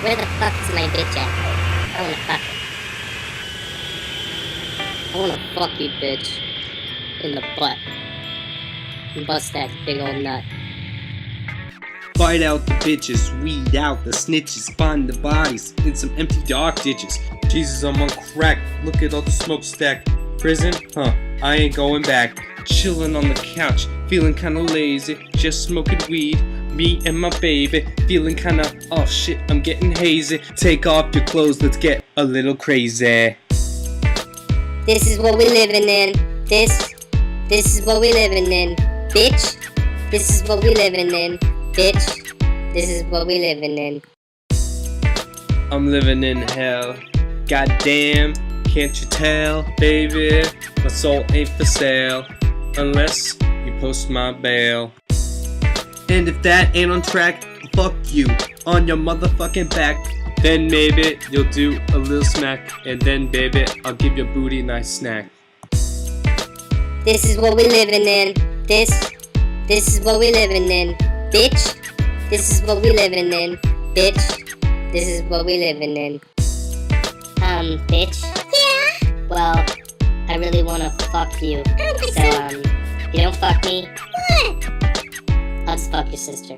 Where the fuck is my bitch at? I wanna fuck her. I wanna fuck you, bitch. In the butt. And bust that big old nut. Fight out the bitches, weed out the snitches, find the bodies in some empty dark ditches. Jesus, I'm on crack, look at all the smokestack. Prison? Huh, I ain't going back. Chillin' on the couch, feeling kinda lazy, just smoking weed. Me and my baby, feeling kinda, oh shit, I'm getting hazy. Take off your clothes, let's get a little crazy. This is what we living in. This is what we living in. Bitch, this is what we living in. Bitch, this is what we living in. I'm living in hell. Goddamn, can't you tell, baby? My soul ain't for sale unless you post my bail. And if that ain't on track, fuck you on your motherfucking back. Then maybe you'll do a little smack, and then baby, I'll give your booty a nice snack. This is what we living in. This is what we living in. Bitch, this is what we living in. Bitch, this is what we living in. Bitch? Yeah? Well, I really wanna fuck you. I don't think so. You don't fuck me, What? I'll just fuck your sister.